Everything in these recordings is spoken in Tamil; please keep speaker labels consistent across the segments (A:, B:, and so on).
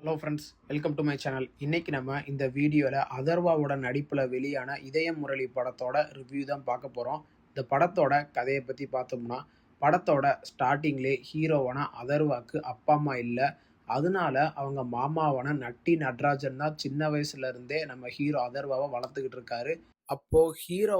A: Hello friends, welcome to my channel. இன்னைக்கு நம்ம இந்த வீடியோவில் அதர்வாவோட நடிப்பில் வெளியான இதயம் முரளி படத்தோட ரிவ்யூ தான் பார்க்க போகிறோம். இந்த படத்தோட கதையை பற்றி பார்த்தோம்னா, படத்தோட ஸ்டார்டிங்லேயே ஹீரோவான அதர்வாக்கு அப்பா அம்மா இல்லை. அதனால அவங்க மாமாவான நட்டி நட்ராஜன் தான் சின்ன வயசுல இருந்தே நம்ம ஹீரோ அதர்வாவை வளர்த்துக்கிட்டு இருக்காரு. அப்போ ஹீரோ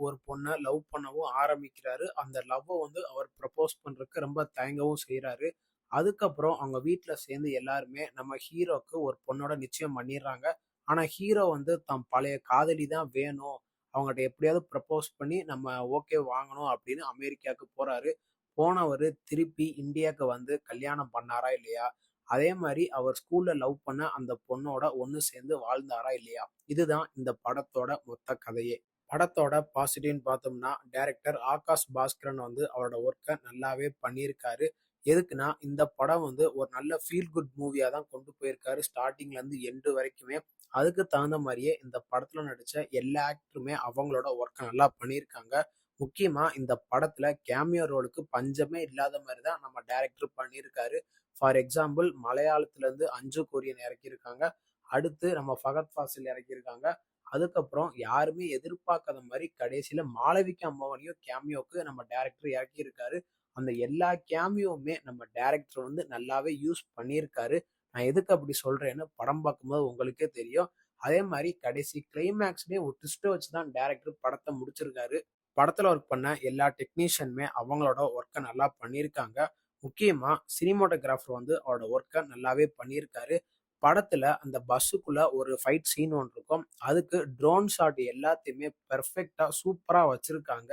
A: ஒரு பொண்ணை லவ் பண்ணவும் ஆரம்பிக்கிறாரு. அந்த லவ்வை அவர் ப்ரப்போஸ் பண்றதுக்கு ரொம்ப தயங்கவும் செய்றாரு. அதுக்கப்புறம் அவங்க வீட்ல சேர்ந்து எல்லாருமே நம்ம ஹீரோக்கு ஒரு பொண்ணோட நிச்சயம் பண்ணிடுறாங்க. ஆனா ஹீரோ தம் பழைய காதலி தான் வேணும். அவங்கட்ட எப்படியாவது ப்ரப்போஸ் பண்ணி நம்ம ஓகே வாங்கணும் அப்படின்னு அமெரிக்காவுக்கு போறாரு. போனவரு திருப்பி இந்தியாவுக்கு கல்யாணம் பண்ணாரா இல்லையா? அதே மாரி அவர் ஸ்கூல்ல லவ் பண்ண அந்த பொண்ணோட ஒண்ணு சேர்ந்து வாழ்ந்தாரா இல்லையா? இதுதான் இந்த படத்தோட மொத்த கதையே. படத்தோட பாசிட்டிவ்னு பார்த்தோம்னா, டைரக்டர் ஆகாஷ் பாஸ்கரன் அவரோட ஒர்க்க நல்லாவே பண்ணியிருக்காரு. எதுக்குன்னா, இந்த படம் ஒரு நல்ல ஃபீல் குட் மூவியா தான் கொண்டு போயிருக்காரு. ஸ்டார்ட்டிங்ல இருந்து எண்டு வரைக்குமே. அதுக்கு தகுந்த மாரியே இந்த படத்துல நடிச்ச எல்லா ஆக்டருமே அவங்களோட ஒர்க்க நல்லா பண்ணியிருக்காங்க. முக்கியமா இந்த படத்துல கேமியோ ரோலுக்கு பஞ்சமே இல்லாத மாரி தான் நம்ம டைரக்டர் பண்ணியிருக்காரு. ஃபார் எக்ஸாம்பிள் மலையாளத்துல இருந்து அஞ்சு கொரியன் இறக்கியிருக்காங்க. அடுத்து நம்ம ஃபகத் ஃபாசில் இறக்கியிருக்காங்க. அதுக்கப்புறம் யாருமே எதிர்பார்க்காத மாரி கடைசியில மாளவிகா மோகனையும் கேமியோக்கு நம்ம டைரக்டர் இறக்கியிருக்காரு. அந்த எல்லா கேமியோவுமே நம்ம டைரக்டர் நல்லாவே யூஸ் பண்ணியிருக்காரு. நான் எதுக்கு அப்படி சொல்றேன்னு படம் பார்க்கும்போது உங்களுக்கே தெரியும். அதே மாரி கடைசி கிளைமேக்ஸ்லயும் ஒரு ட்விஸ்ட்ட வச்சு தான் டைரக்டர் படத்த முடிச்சிருக்காரு. படத்துல ஒர்க் பண்ண எல்லா டெக்னீஷியனுமே அவங்களோட ஒர்க்க நல்லா பண்ணியிருக்காங்க. முக்கியமா சினிமாட்டோகிராஃபர் அவரோட ஒர்க்க நல்லாவே பண்ணியிருக்காரு. படத்துல அந்த பஸ்ஸுக்குள்ள ஒரு ஃபைட் சீன் ஒண்ணு இருக்கும். அதுக்கு ட்ரோன் ஷாட் எல்லாத்தையுமே பெர்ஃபெக்ட்டா சூப்பரா வச்சிருக்காங்க.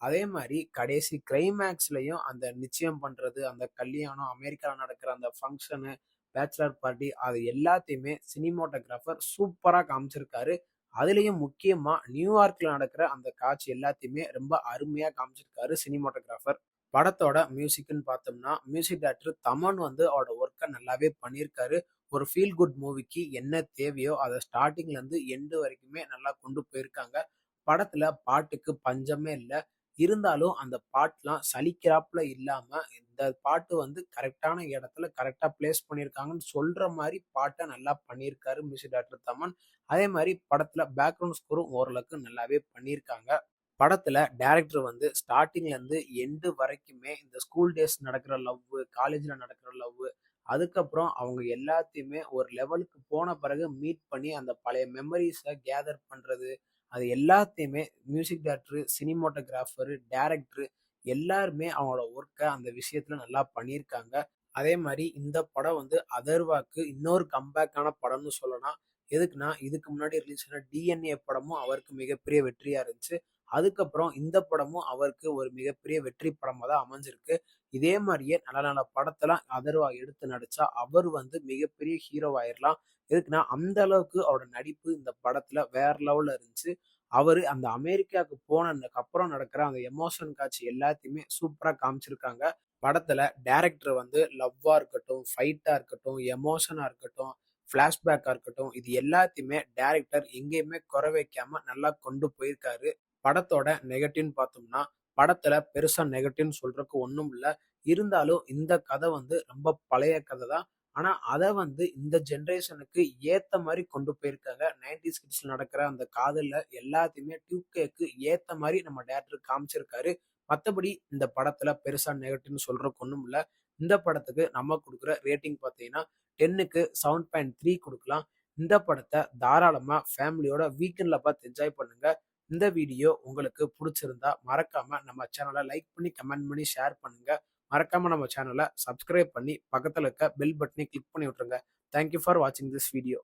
A: அதே மாரி கடைசி கிளைமேக்ஸ்லயும் அந்த நிச்சயம் பண்றது, அந்த கல்யாணம், அமெரிக்கால நடக்கிற அந்த ஃபங்ஷனு, பேச்சுலர் பார்ட்டி அது எல்லாத்தையுமே சினிமாட்டோகிராஃபர் சூப்பரா காமிச்சிருக்காரு. அதுலயும் முக்கியமா நியூயார்க்ல நடக்கிற அந்த காட்சி எல்லாத்தையுமே ரொம்ப அருமையா காமிச்சிருக்காரு சினிமாட்டோகிராஃபர். படத்தோட மியூசிக்ன்னு பார்த்தோம்னா, மியூசிக் டைரக்டர் தமன் அவரோட ஒர்க்க நல்லாவே பண்ணியிருக்காரு. ஒரு ஃபீல் குட் மூவிக்கு என்ன தேவையோ அத ஸ்டார்ட்டிங்ல இருந்து எண்டு வரைக்குமே நல்லா கொண்டு போயிருக்காங்க. படத்துல பாட்டுக்கு பஞ்சமே இல்ல. இருந்தாலும் அந்த பாட்டுலாம் சலிக்கிறாப்புல இல்லாம, இந்த பாட்டு கரெக்ட்டான இடத்துல கரெக்ட்டா பிளேஸ் பண்ணியிருக்காங்கன்னு சொல்ற மாரி பாட்ட நல்லா பண்ணியிருக்காரு மியூசிக் டைரக்டர் தமன். அதே மாரி படத்துல பேக்கிரவுண்ட் ஸ்கோரும் ஓரளவுக்கு நல்லாவே பண்ணியிருக்காங்க. படத்துல டைரக்டர் ஸ்டார்ட்டிங்ல இருந்து எண்டு வரைக்குமே இந்த ஸ்கூல் டேஸ் நடக்கிற லவ்வு, காலேஜ்ல நடக்கிற லவ்வு, அதுக்கப்புறம் அவங்க எல்லாத்தையுமே ஒரு லெவலுக்கு போன பிறகு மீட் பண்ணி அந்த பழைய மெமரீஸ கேதர் பண்றது, அது எல்லாத்தையுமே மியூசிக் டைரக்டர், சினிமாட்டோகிராஃபர், டைரக்டர் எல்லாருமே அவங்களோட ஒர்க்க அந்த விஷயத்துல நல்லா பண்ணியிருக்காங்க. அதே மாரி இந்த படம் அதர்வாக்கு இன்னொரு கம்பேக்கான படம்னு சொல்லலாம். எதுக்குன்னா, இதுக்கு முன்னாடி ரிலீஸ் ஆன டிஎன்ஏ படமும் அவருக்கு மிகப்பெரிய வெற்றியா இருந்துச்சு. அதுக்கப்புறம் இந்த படமும் அவருக்கு ஒரு மிகப்பெரிய வெற்றி படமா தான் அமைஞ்சிருக்கு. இதே மாரியே நல்ல நல்ல படத்தெல்லாம் அதர்வா எடுத்து நடிச்சா, அவர் மிகப்பெரிய ஹீரோ ஆயிரலாம். எதுக்குன்னா, அந்த அளவுக்கு அவரோட நடிப்பு இந்த படத்துல வேற லெவல்ல இருந்துச்சு. அவரு அந்த அமெரிக்காவுக்கு போனதுக்கு அப்புறம் நடக்கிற அந்த எமோஷன் காட்சி எல்லாத்தையுமே சூப்பரா காமிச்சிருக்காங்க. படத்துல டைரக்டர் லவ்வா இருக்கட்டும், ஃபைட்டா இருக்கட்டும், எமோஷனா இருக்கட்டும், ஃபிளாஷ்பேக்கா இருக்கட்டும், இது எல்லாத்தையுமே டைரக்டர் எங்கேயுமே குறை வைக்காம நல்லா கொண்டு போயிருக்காரு. படத்தோட நெகட்டிவ்னு பார்த்தோம்னா, படத்துல பெருசா நெகட்டிவ்னு சொல்றதுக்கு ஒண்ணும் இல்ல. இருந்தாலும் இந்த கதை ரொம்ப பழைய கதை தான். ஆனா அத இந்த ஜெனரேஷனுக்கு ஏத்த மாரி கொண்டு போயிருக்காங்க. 90ஸ் கிட்ஸ்ல நடக்கிற அந்த காதல்ல எல்லாத்தையுமே 2Kக்கு ஏத்த மாரி நம்ம டைரக்டர் காமிச்சிருக்காரு. மத்தபடி இந்த படத்துல பெருசா நெகட்டிவ்னு சொல்றதுக்கு ஒண்ணும் இல்ல. இந்த படத்துக்கு நம்ம குடுக்குற ரேட்டிங் பார்த்தீங்கன்னா, 10க்கு 7.3 குடுக்கலாம். இந்த படத்த தாராளமா ஃபேமிலியோட வீக்கெண்ட்ல பார்த்து என்ஜாய் பண்ணுங்க. இந்த வீடியோ உங்களுக்கு புடிச்சிருந்தா மறக்காம நம்ம சேனல லைக் பண்ணி, கமெண்ட் பண்ணி, ஷேர் பண்ணுங்க. மறக்காம நம்ம சேனல சப்ஸ்கிரைப் பண்ணி பக்கத்துல இருக்க பெல் பட்டனை கிளிக் பண்ணி விட்டுருங்க. தேங்க் யூ ஃபார் வாட்சிங் திஸ் வீடியோ.